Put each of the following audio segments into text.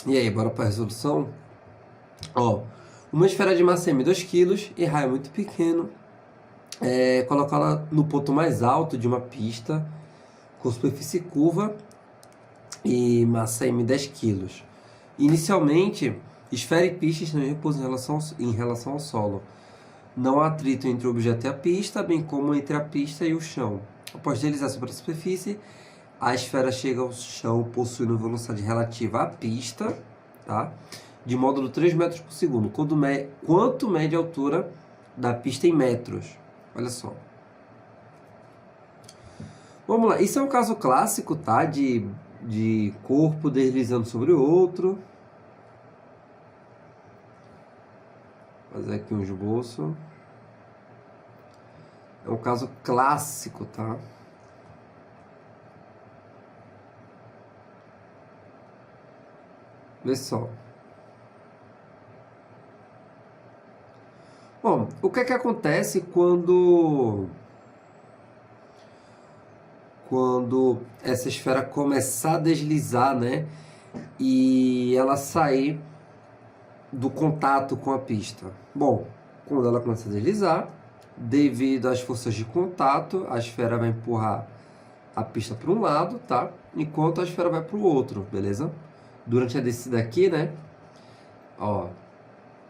E aí, bora para a resolução? Ó, uma esfera de massa m 2 kg e raio muito pequeno, colocá-la no ponto mais alto de uma pista com superfície curva e massa m 10 kg. Inicialmente, esfera e pista estão em repouso em relação ao solo. Não há atrito entre o objeto e a pista, bem como entre a pista e o chão. Após deslizar sobre a superfície, a esfera chega ao chão possuindo velocidade relativa à pista, tá? De módulo 3 metros por segundo, quanto mede a altura da pista em metros. Olha só. Vamos lá, isso é um caso clássico, tá? De corpo deslizando sobre o outro. Vou fazer aqui um esboço. É um caso clássico, tá? Vê só. Bom, o que é que acontece quando essa esfera começar a deslizar, né? E ela sair do contato com a pista? Bom, quando ela começa a deslizar, devido às forças de contato, a esfera vai empurrar a pista para um lado, tá? Enquanto a esfera vai para o outro, beleza? Durante a descida aqui, né? Ó,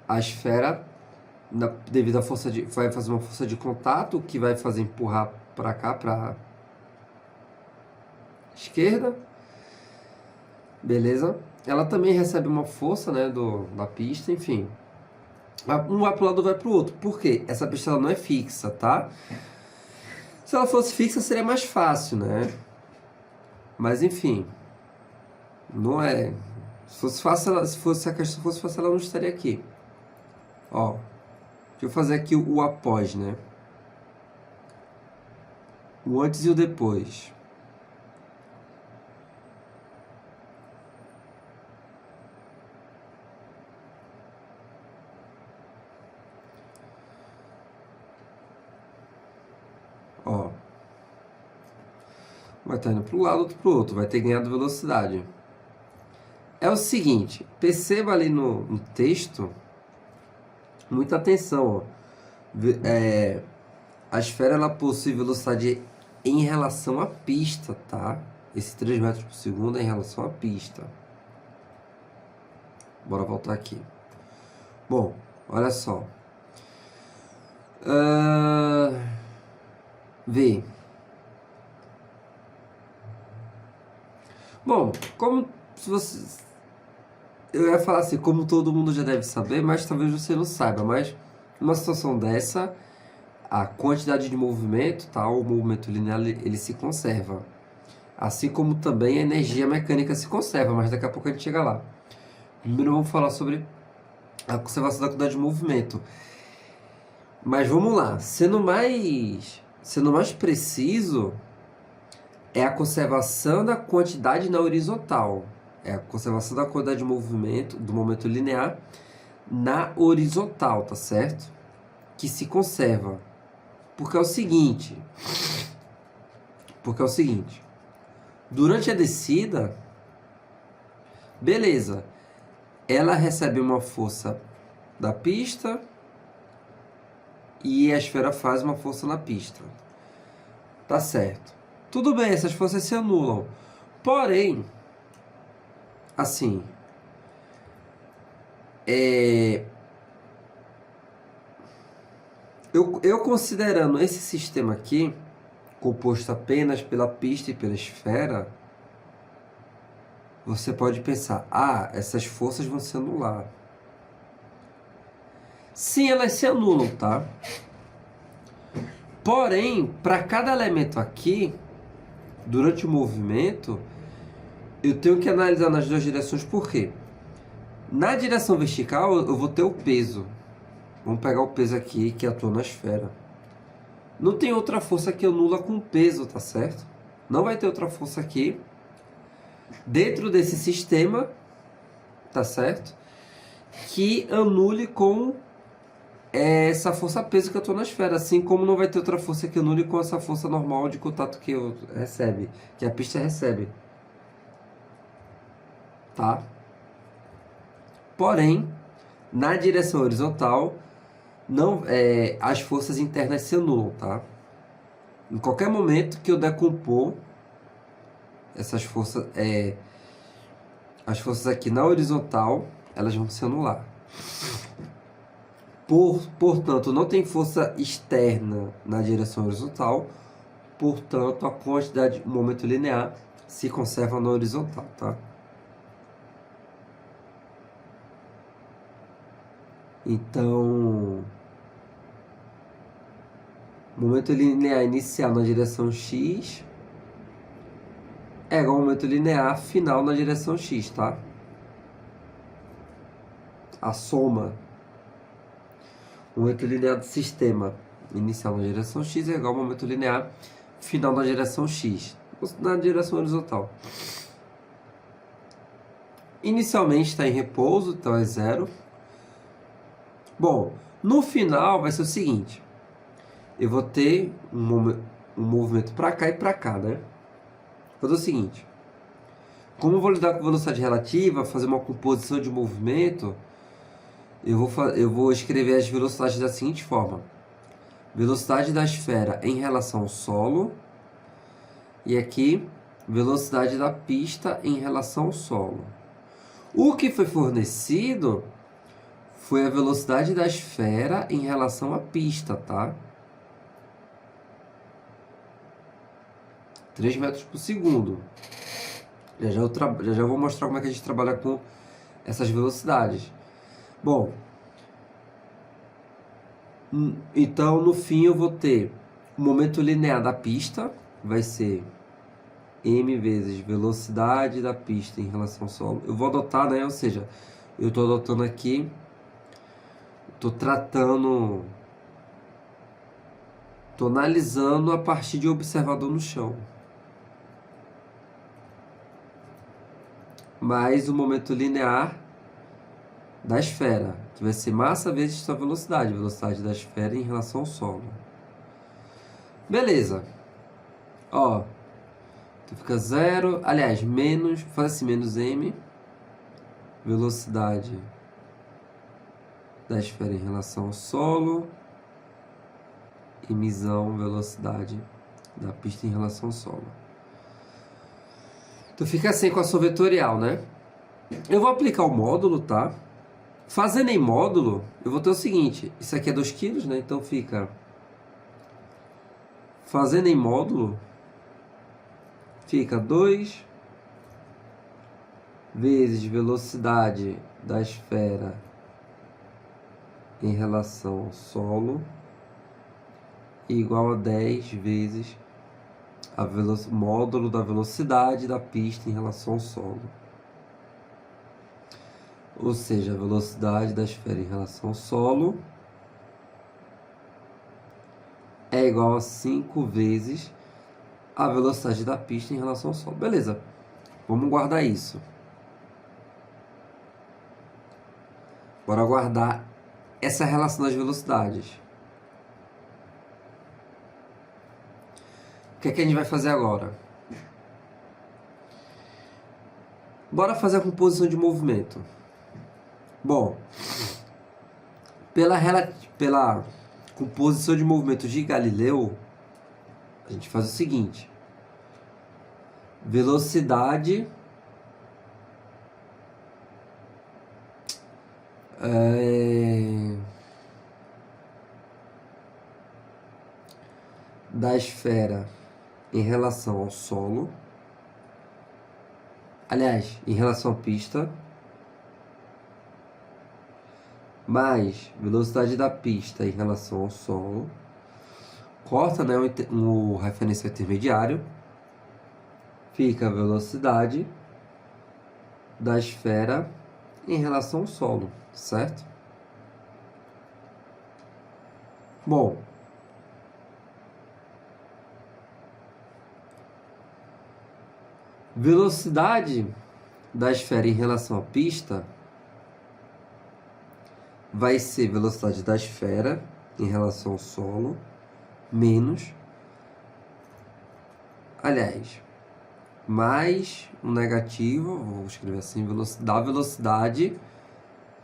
a esfera, devido à força vai fazer uma força de contato que vai fazer empurrar para cá, para esquerda, beleza? Ela também recebe uma força, né, da pista, enfim. Um vai para o lado, vai para o outro. Por quê? Essa pista ela não é fixa, tá? Se ela fosse fixa, seria mais fácil, né? Mas enfim, não é. Se fosse fácil, se a questão fosse fácil, ela não estaria aqui. Ó, deixa eu fazer aqui o após, né? O antes e o depois. Ó, vai estar indo para um lado, outro para o outro, vai ter ganhado velocidade. É o seguinte, perceba ali no texto, muita atenção, ó. A esfera ela possui velocidade em relação à pista, tá? Esse 3 metros por segundo é em relação à pista. Bora voltar aqui. Bom, olha só. Vê. Bom, como se você... Eu ia falar assim, como todo mundo já deve saber, mas talvez você não saiba. Mas numa situação dessa, a quantidade de movimento, tá? O movimento linear, ele se conserva. Assim como também a energia mecânica se conserva, mas daqui a pouco a gente chega lá. Primeiro vamos falar sobre a conservação da quantidade de movimento. Mas vamos lá, sendo mais preciso, é a conservação da quantidade na horizontal. É a conservação da quantidade de movimento, do momento linear, na horizontal, tá certo? Que se conserva. Porque é o seguinte, durante a descida, beleza, ela recebe uma força da pista e a esfera faz uma força na pista. Tá certo. Tudo bem, essas forças se anulam. Porém, assim, eu considerando esse sistema aqui, composto apenas pela pista e pela esfera, você pode pensar, essas forças vão se anular. Sim, elas se anulam, tá? Porém, para cada elemento aqui, durante o movimento, eu tenho que analisar nas duas direções, por quê? Na direção vertical, eu vou ter o peso. Vamos pegar o peso aqui, que atua na esfera. Não tem outra força que anula com peso, tá certo? Não vai ter outra força aqui, dentro desse sistema, tá certo? Que anule com essa força peso que atua na esfera, assim como não vai ter outra força que anule com essa força normal de contato que que a pista recebe. Tá? Porém, na direção horizontal, não, as forças internas se anulam, tá? Em qualquer momento que eu decompor essas forças, as forças aqui na horizontal, elas vão se anular. Portanto, não tem força externa na direção horizontal, portanto, a quantidade, o momento linear se conserva na horizontal, tá? Então, momento linear inicial na direção x é igual ao momento linear final na direção x, tá? A soma. O momento linear do sistema inicial na direção x é igual ao momento linear final na direção x, na direção horizontal. Inicialmente está em repouso, então é zero. Bom, no final vai ser o seguinte. Eu vou ter um movimento para cá e para cá, né? Vou fazer o seguinte. Como eu vou lidar com velocidade relativa, fazer uma composição de movimento, eu vou escrever as velocidades da seguinte forma. Velocidade da esfera em relação ao solo. E aqui, velocidade da pista em relação ao solo. O que foi fornecido foi a velocidade da esfera em relação à pista, tá? 3 metros por segundo. Já vou mostrar como é que a gente trabalha com essas velocidades. Bom, então no fim eu vou ter o momento linear da pista, vai ser m vezes velocidade da pista em relação ao solo. Eu vou adotar, né? Ou seja, eu estou adotando aqui, estou analisando a partir de observador no chão. Mais o momento linear da esfera, que vai ser massa vezes sua velocidade da esfera em relação ao solo. Beleza. Ó, então fica zero, aliás, menos, faz assim, menos m, velocidade da esfera em relação ao solo, e mzão, velocidade da pista em relação ao solo. Então fica assim com a sua vetorial, né? Eu vou aplicar o módulo, tá? Fazendo em módulo, eu vou ter o seguinte, isso aqui é 2 kg, né? Então fica, fazendo em módulo, fica 2 vezes velocidade da esfera em relação ao solo, igual a 10 vezes o módulo da velocidade da pista em relação ao solo. Ou seja, a velocidade da esfera em relação ao solo é igual a 5 vezes a velocidade da pista em relação ao solo. Beleza, vamos guardar isso. Bora guardar essa relação das velocidades. O que é que a gente vai fazer agora? Bora fazer a composição de movimento. Bom, pela composição de movimento de Galileu, a gente faz o seguinte. Velocidade da esfera em relação ao solo, aliás, em relação à pista, mais velocidade da pista em relação ao solo, corta, né, o referencial intermediário, fica a velocidade da esfera em relação ao solo, certo? Bom, velocidade da esfera em relação à pista vai ser velocidade da esfera em relação ao solo menos, aliás, mais um negativo, vou escrever assim, da velocidade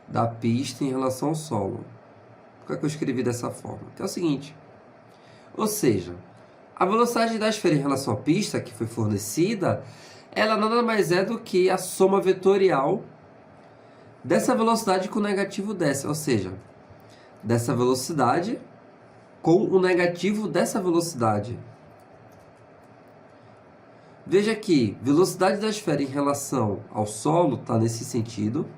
da pista em relação ao solo. Por que eu escrevi dessa forma? Que é o seguinte, ou seja, a velocidade da esfera em relação à pista que foi fornecida, ela nada mais é do que a soma vetorial dessa velocidade com o negativo dessa, ou seja, dessa velocidade com o negativo dessa velocidade. Veja que velocidade da esfera em relação ao solo está nesse sentido.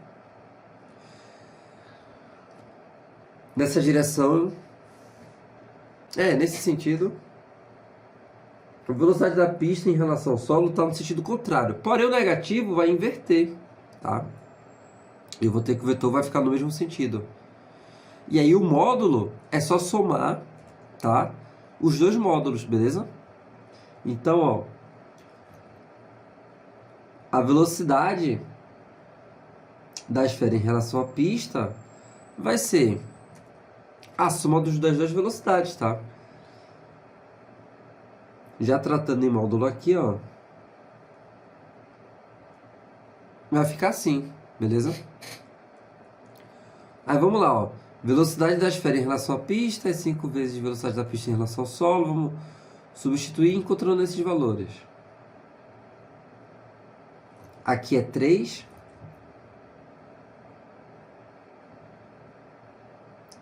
Nessa direção. Nesse sentido. A velocidade da pista em relação ao solo está no sentido contrário. Porém, o negativo vai inverter, tá? Eu vou ter que o vetor vai ficar no mesmo sentido. E aí o módulo é só somar, tá? Os dois módulos, beleza? Então, ó, a velocidade da esfera em relação à pista vai ser a soma das duas velocidades, tá? Já tratando em módulo aqui, ó, vai ficar assim, beleza? Aí vamos lá, ó. Velocidade da esfera em relação à pista é 5 vezes a velocidade da pista em relação ao solo. Vamos substituir encontrando esses valores. Aqui é 3.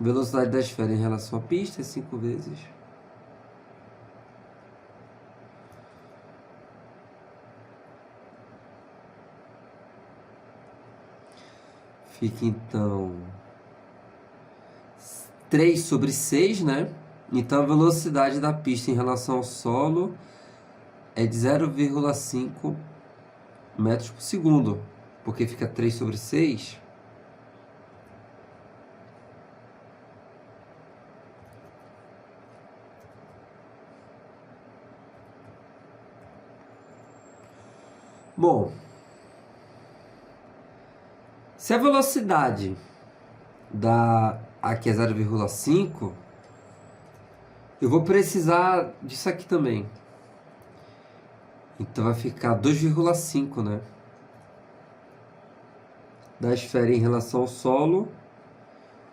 Velocidade da esfera em relação à pista é 5 vezes. Fica então 3 sobre 6, né? Então a velocidade da pista em relação ao solo é de 0,5 metros por segundo. Porque fica 3 sobre 6. Bom, se a velocidade aqui é 0,5, eu vou precisar disso aqui também. Então vai ficar 2,5, né? Da esfera em relação ao solo.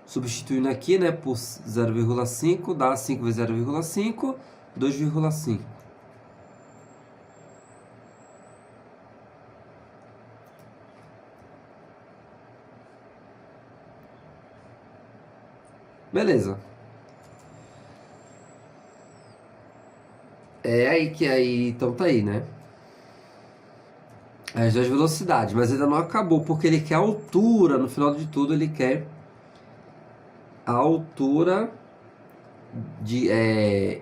Substituindo aqui, né, por 0,5, dá 5 vezes 0,5, 2,5. Beleza. Então tá aí, né? As duas velocidades, mas ainda não acabou, porque ele quer a altura, no final de tudo ele quer a altura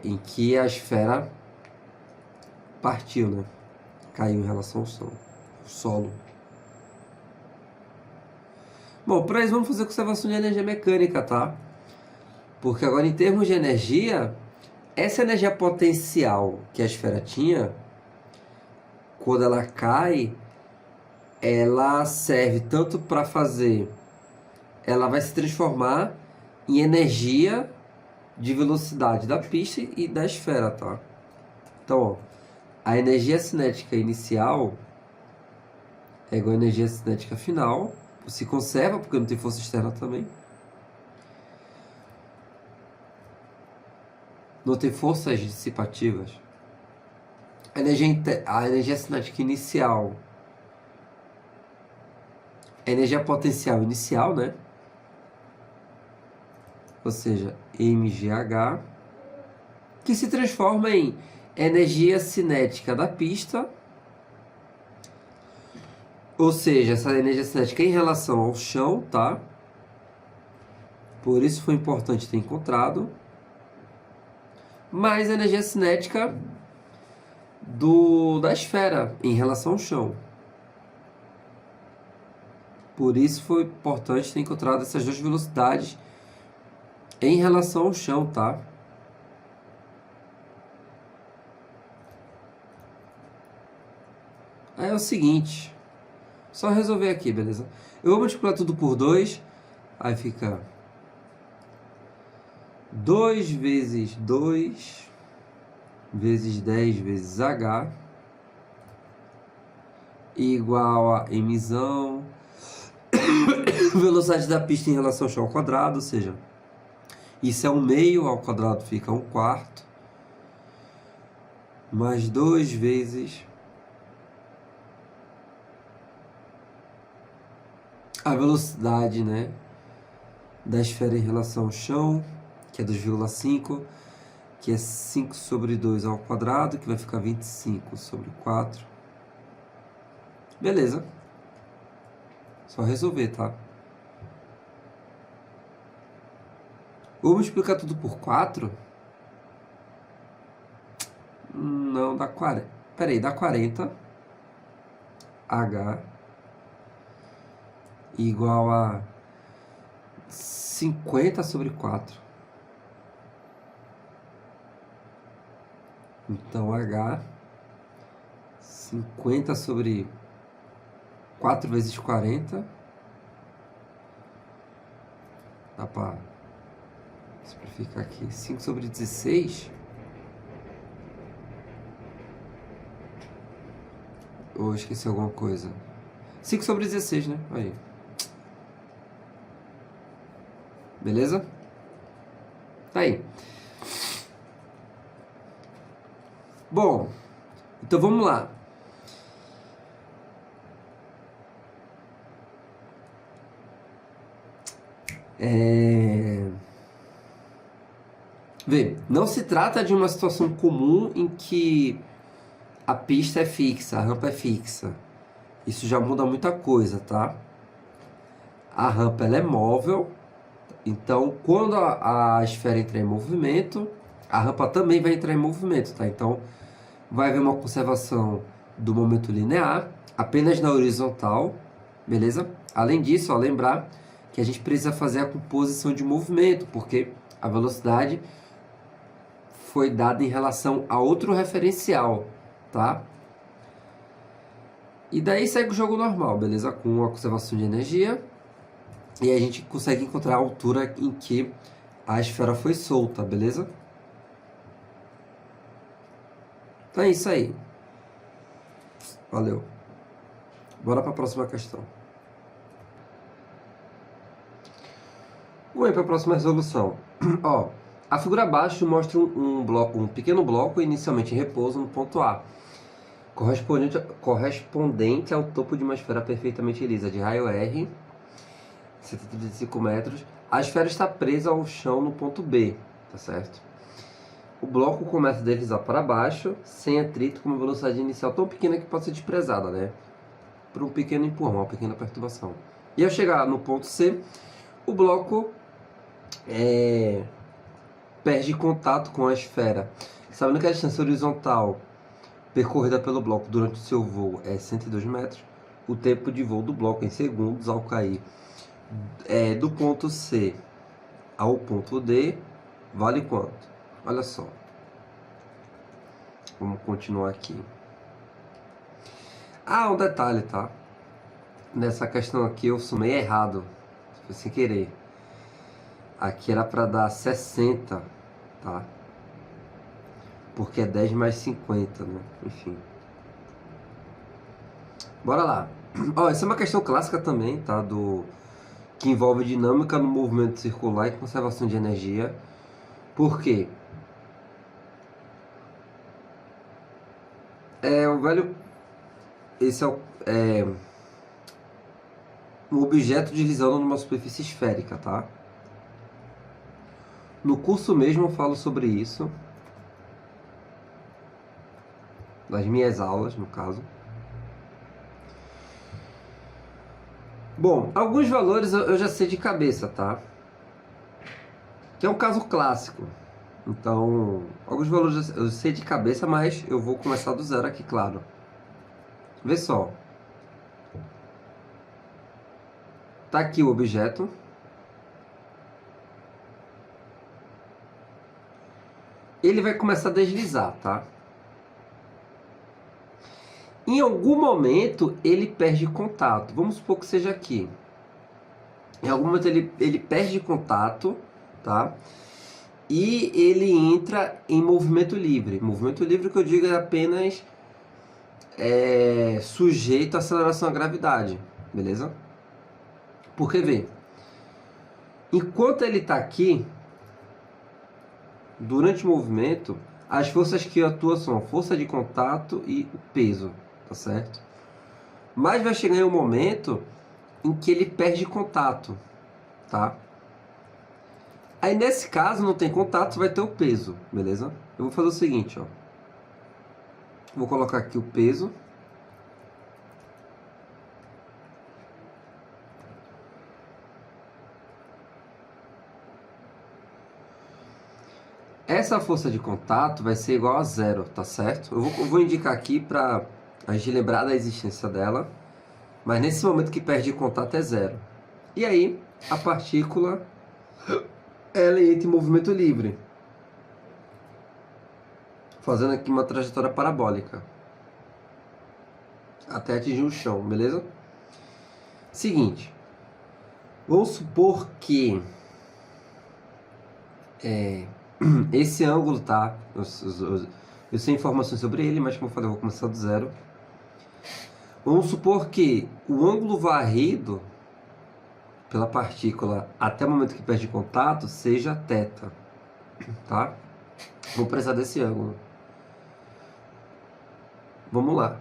em que a esfera partiu, né? Caiu em relação ao solo. Bom, para isso vamos fazer conservação de energia mecânica, tá? Porque agora em termos de energia, essa energia potencial que a esfera tinha, quando ela cai, ela serve tanto para fazer, ela vai se transformar em energia de velocidade da pista e da esfera, tá? Então, ó, a energia cinética inicial é igual à energia cinética final, se conserva porque não tem força externa também. Não tem forças dissipativas. A energia cinética inicial, a energia potencial inicial, né? Ou seja, mgh, que se transforma em energia cinética da pista, ou seja, essa energia cinética em relação ao chão, tá? Por isso foi importante ter encontrado. Mais a energia cinética da esfera em relação ao chão. Por isso foi importante ter encontrado essas duas velocidades em relação ao chão, tá? Aí é o seguinte, só resolver aqui, beleza? Eu vou multiplicar tudo por 2, aí fica 2 vezes 2 vezes 10 vezes H igual a emissão Velocidade da pista em relação ao chão ao quadrado, ou seja, isso é 1/2 ao quadrado fica 1/4, mais 2 vezes a velocidade, né, da esfera em relação ao chão, que é 2,5, que é 5 sobre 2 ao quadrado, que vai ficar 25 sobre 4. Beleza. Só resolver, tá? Vou multiplicar tudo por 4? Não, dá 40. Peraí, dá 40. H igual a 50 sobre 4. Então, H, 50 sobre 4 vezes 40. Dá para simplificar aqui. 5 sobre 16. Ou esqueci alguma coisa. 5 sobre 16, né? Aí. Beleza? Tá aí. Bom, então vamos lá. Vê, não se trata de uma situação comum em que a pista é fixa, a rampa é fixa. Isso já muda muita coisa, tá? A rampa ela é móvel, então quando a esfera entrar em movimento, a rampa também vai entrar em movimento, tá? Então vai haver uma conservação do momento linear, apenas na horizontal, beleza? Além disso, ó, lembrar que a gente precisa fazer a composição de movimento, porque a velocidade foi dada em relação a outro referencial, tá? E daí segue o jogo normal, beleza? Com a conservação de energia. E a gente consegue encontrar a altura em que a esfera foi solta, beleza? Então é isso aí. Valeu. Bora para a próxima questão. Vamos para a próxima resolução. Ó, a figura abaixo mostra um pequeno bloco inicialmente em repouso no ponto A, correspondente ao topo de uma esfera perfeitamente lisa de raio R, 135 metros. A esfera está presa ao chão no ponto B, tá certo? O bloco começa a deslizar para baixo, sem atrito, com uma velocidade inicial tão pequena que pode ser desprezada, né? Por um pequeno empurrão, uma pequena perturbação. E ao chegar no ponto C, o bloco perde contato com a esfera. Sabendo que a distância horizontal percorrida pelo bloco durante o seu voo é 102 metros, o tempo de voo do bloco em segundos ao cair do ponto C ao ponto D vale quanto? Olha só. Vamos continuar aqui. Um detalhe, tá? Nessa questão aqui eu sumei errado. Foi sem querer. Aqui era para dar 60, tá? Porque é 10 mais 50, né? Enfim. Bora lá. Ó, essa é uma questão clássica também, tá? Que envolve dinâmica no movimento circular e conservação de energia. Por quê? Esse é um objeto deslizando numa superfície esférica, tá? No curso mesmo eu falo sobre isso, nas minhas aulas, no caso. Bom, alguns valores eu já sei de cabeça, tá? Que é um caso clássico. Então, alguns valores eu sei de cabeça, mas eu vou começar do zero aqui, claro. Vê só. Tá aqui o objeto. Ele vai começar a deslizar, tá? Em algum momento ele perde contato. Vamos supor que seja aqui. Em algum momento ele perde contato, tá? E ele entra em movimento livre. Movimento livre que eu digo é apenas sujeito à aceleração à gravidade, beleza? Porque, vê, enquanto ele está aqui, durante o movimento, as forças que atuam são a força de contato e o peso, tá certo? Mas vai chegar em um momento em que ele perde contato, tá? Aí nesse caso não tem contato, vai ter o peso, beleza? Eu vou fazer o seguinte, ó. Vou colocar aqui o peso. Essa força de contato vai ser igual a zero, tá certo? Eu vou indicar aqui para a gente lembrar da existência dela. Mas nesse momento que perde contato é zero. E aí a partícula ela entra em movimento livre, fazendo aqui uma trajetória parabólica até atingir o chão, beleza? Seguinte, vamos supor que esse ângulo, tá? Eu sei informações sobre ele, mas como eu falei, eu vou começar do zero. Vamos supor que o ângulo varrido pela partícula até o momento que perde contato seja θ, tá? Vou precisar desse ângulo. Vamos lá.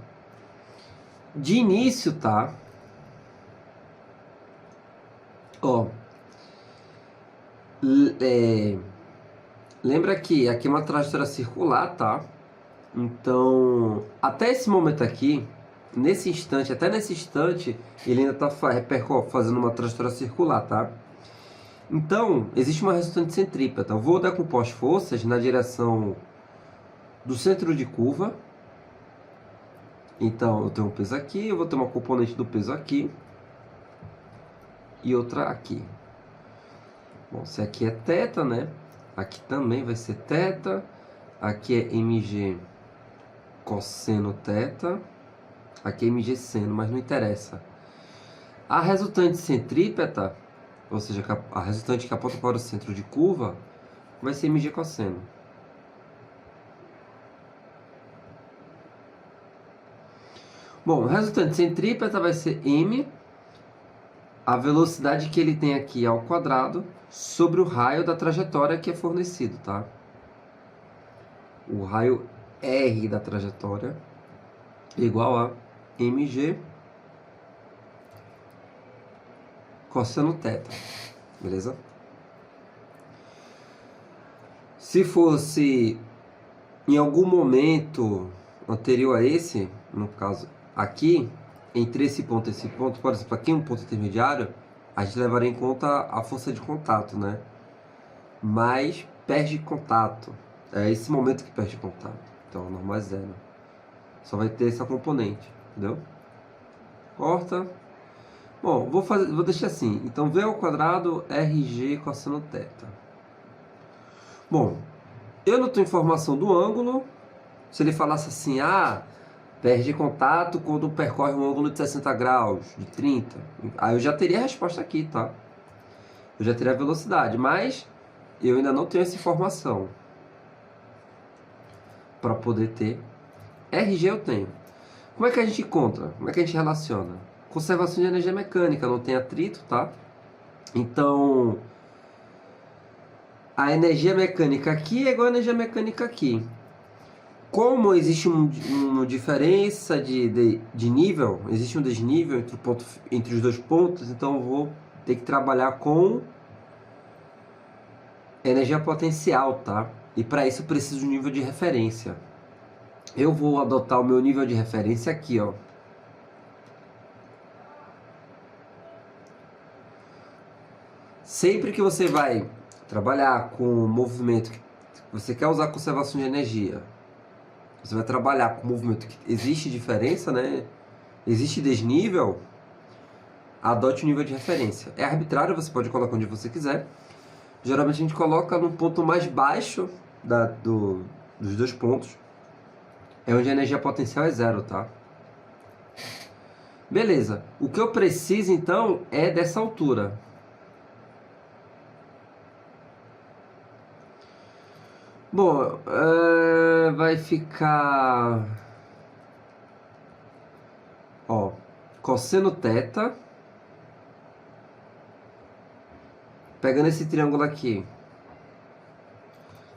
De início, tá? Ó, lembra que aqui é uma trajetória circular, tá? Então, até esse momento aqui, nesse instante, até nesse instante, ele ainda está fazendo uma trajetória circular, tá? Então, existe uma resultante centrípeta. Eu vou decompor as forças na direção do centro de curva. Então, eu tenho um peso aqui, eu vou ter uma componente do peso aqui e outra aqui. Bom, se aqui é θ, né? Aqui também vai ser θ. Aqui é mg cosseno θ. Aqui é mg seno, mas não interessa. A resultante centrípeta, ou seja, a resultante que aponta para o centro de curva, vai ser mg cosseno. Bom, a resultante centrípeta vai ser m, a velocidade que ele tem aqui ao quadrado, sobre o raio da trajetória que é fornecido, tá? O raio r da trajetória igual a mg cosseno θ, beleza? Se fosse em algum momento anterior a esse, no caso aqui, entre esse ponto e esse ponto, por exemplo, aqui um ponto intermediário, a gente levaria em conta a força de contato, né? Mas perde contato. É esse momento que perde contato. Então, normal é zero. Só vai ter essa componente, entendeu? Corta. Bom, vou deixar assim. Então, V ao quadrado RG cosseno θ. Bom, eu não tenho informação do ângulo. Se ele falasse assim, perde contato quando percorre um ângulo de 60 graus, de 30. Aí eu já teria a resposta aqui, tá? Eu já teria a velocidade, mas eu ainda não tenho essa informação para poder ter. RG eu tenho. Como é que a gente encontra? Como é que a gente relaciona? Conservação de energia mecânica, não tem atrito, tá? Então, a energia mecânica aqui é igual a energia mecânica aqui. Como existe uma diferença de nível, existe um desnível entre os dois pontos, então eu vou ter que trabalhar com energia potencial, tá? E para isso eu preciso de um nível de referência. Eu vou adotar o meu nível de referência aqui, ó. Sempre que você vai trabalhar com um movimento que você quer usar conservação de energia, você vai trabalhar com um movimento que existe diferença, né? Existe desnível, adote o nível de referência. É arbitrário, você pode colocar onde você quiser. Geralmente a gente coloca no ponto mais baixo dos dois pontos. É onde a energia potencial é zero, tá? Beleza. O que eu preciso então é dessa altura. Bom, vai ficar... Ó, cosseno θ Pegando esse triângulo aqui,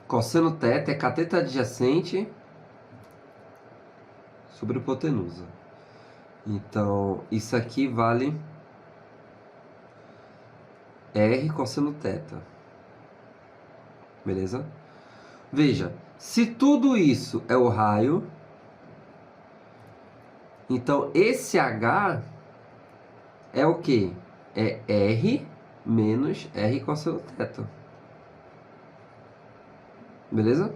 cosseno θ é cateto adjacente sobre hipotenusa. Então, isso aqui vale R cosseno θ. Beleza? Veja, se tudo isso é o raio, então esse H é o quê? É R menos R cosseno θ. Beleza?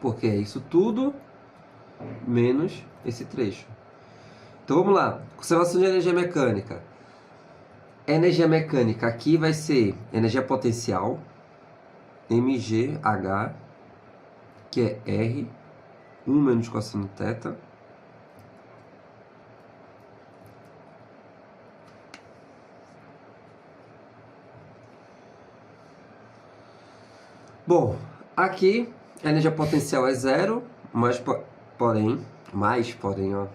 Porque é isso tudo menos esse trecho. Então vamos lá. Conservação de energia mecânica. Energia mecânica aqui vai ser energia potencial, mgh, que é R, 1 menos cosseno θ. Bom, aqui a energia potencial é zero, porém, ó,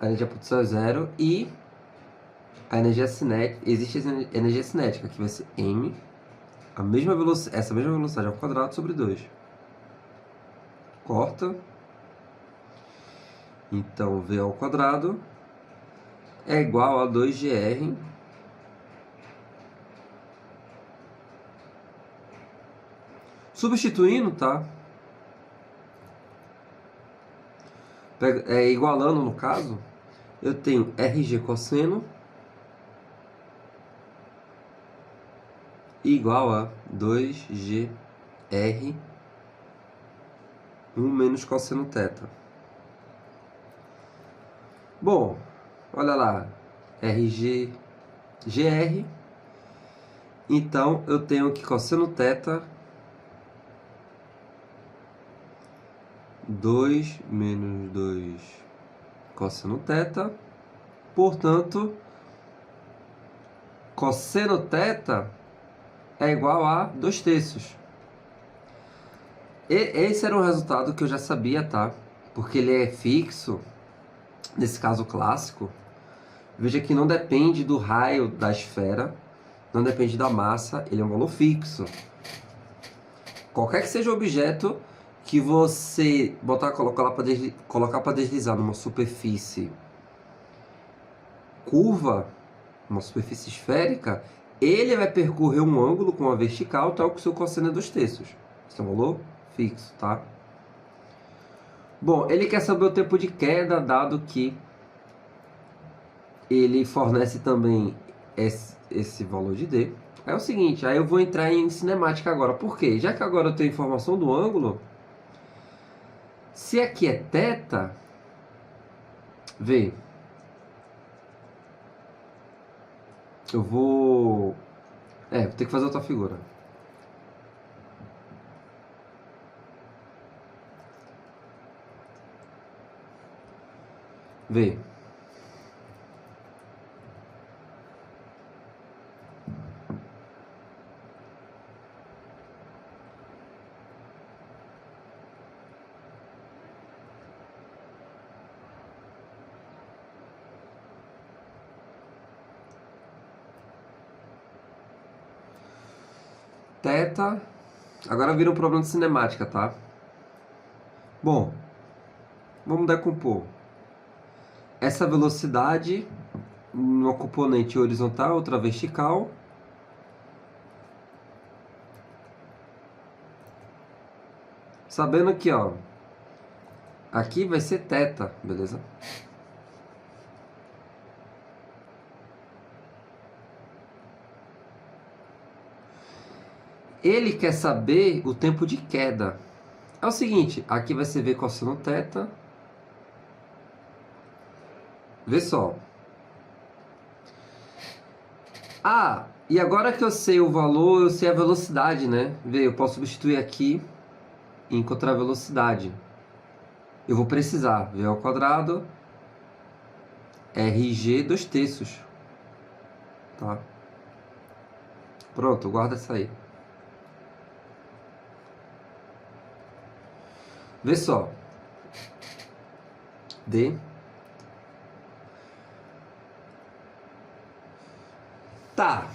a energia potencial é zero e a energia cinética, existe a energia cinética, que vai ser m, essa mesma velocidade ao quadrado sobre 2. Corta. Então, v ao quadrado é igual a 2gr substituindo, tá? Igualando no caso, eu tenho RG cosseno igual a 2gr 1 menos cosseno θ. Bom, olha lá, RG, GR, então eu tenho que cosseno θ 2 menos 2 cosseno θ, portanto, cosseno θ é igual a 2/3. Esse era um resultado que eu já sabia, tá? Porque ele é fixo, nesse caso clássico. Veja que não depende do raio da esfera, não depende da massa, ele é um valor fixo. Qualquer que seja o objeto que você colocar para deslizar numa superfície curva, uma superfície esférica, ele vai percorrer um ângulo com a vertical, tal que o seu cosseno é 2/3. Esse é um valor fixo, tá? Bom, ele quer saber o tempo de queda, dado que ele fornece também esse valor de D. É o seguinte, aí eu vou entrar em cinemática agora. Por quê? Já que agora eu tenho informação do ângulo, se aqui é θ, vê, eu vou ter que fazer outra figura. Vê. Θ, agora vira um problema de cinemática, tá? Bom, vamos decompor. Essa velocidade, uma componente horizontal, outra vertical. Sabendo que, ó, aqui vai ser θ, beleza? Ele quer saber o tempo de queda. É o seguinte, aqui vai ser V cosseno θ. Vê só. Ah, e agora que eu sei o valor, eu sei a velocidade, né? Vê, eu posso substituir aqui e encontrar a velocidade. Eu vou precisar V ao quadrado RG 2/3. Tá? Pronto, guarda essa aí. Vê só. D. Tá.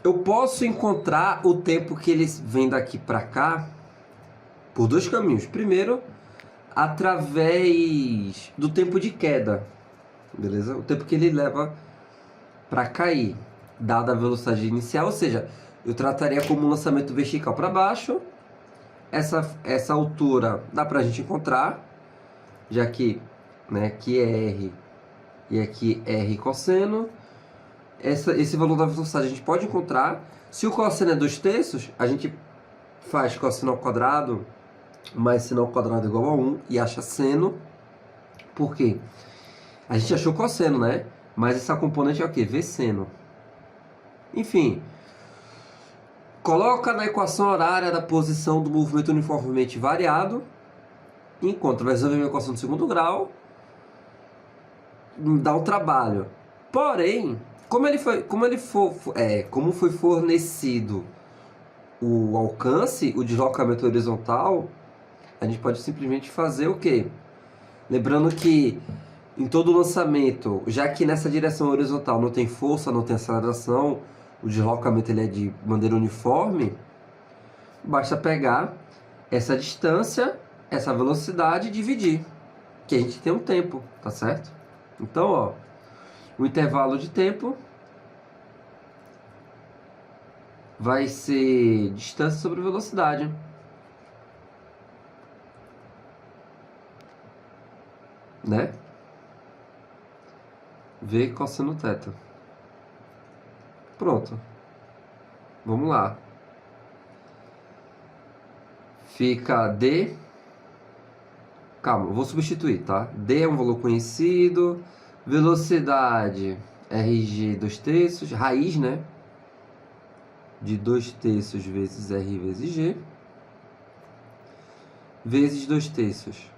Eu posso encontrar o tempo que ele vem daqui para cá por dois caminhos. Primeiro, através do tempo de queda, beleza? O tempo que ele leva para cair, dada a velocidade inicial, ou seja, eu trataria como um lançamento vertical para baixo. Essa altura dá para a gente encontrar, já que, né, aqui é R e aqui é R cosseno. Esse valor da velocidade a gente pode encontrar. Se o cosseno é 2/3, a gente faz cosseno ao quadrado mais seno ao quadrado igual a 1 e acha seno. Por quê? A gente achou cosseno, né? Mas essa componente é o quê? Vseno. Enfim, coloca na equação horária da posição do movimento uniformemente variado. Enquanto vai resolver a equação do segundo grau, dá um trabalho. Porém, como foi fornecido o alcance, o deslocamento horizontal, a gente pode simplesmente fazer o quê? Lembrando que em todo lançamento, já que nessa direção horizontal não tem força, não tem aceleração, o deslocamento ele é de maneira uniforme, basta pegar essa distância, essa velocidade e dividir, que a gente tem um tempo, tá certo? Então, ó, o intervalo de tempo vai ser distância sobre velocidade. Né? V cosseno θ. Pronto. Vamos lá. Fica D. Calma, eu vou substituir, tá? D é um valor conhecido. Velocidade RG 2/3. Raiz, né? De 2/3 vezes R vezes G. Vezes 2/3.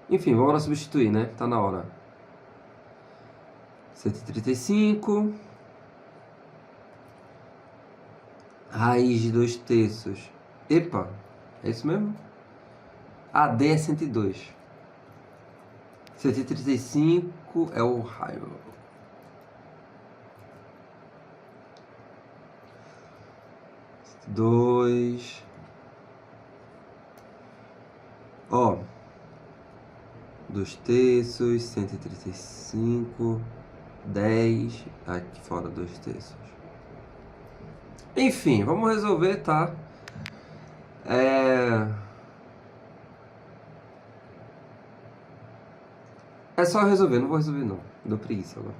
Enfim, vamos lá substituir, né? Tá na hora. 135. Raiz de 2/3. Epa, é isso mesmo? AD é 102. 135 é o raio. Dois. Ó. 2/3, 135, 10. Aqui fora 2/3. Enfim, vamos resolver, tá? É só resolver, não vou resolver não. Deu preguiça agora.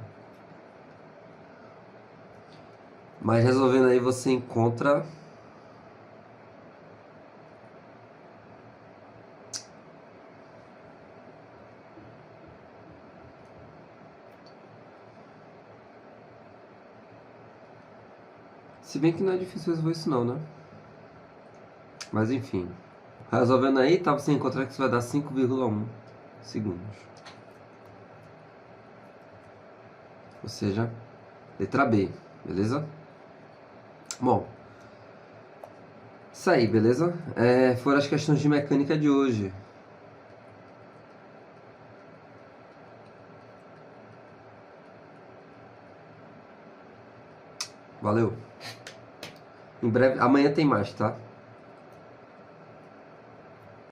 Mas resolvendo aí você encontra. Se bem que não é difícil resolver isso não, né? Mas enfim. Resolvendo aí, tá? Você encontrar que isso vai dar 5,1 segundos. Ou seja, letra B, beleza? Bom, isso aí, beleza? Foram as questões de mecânica de hoje. Valeu. Em breve, amanhã tem mais, tá?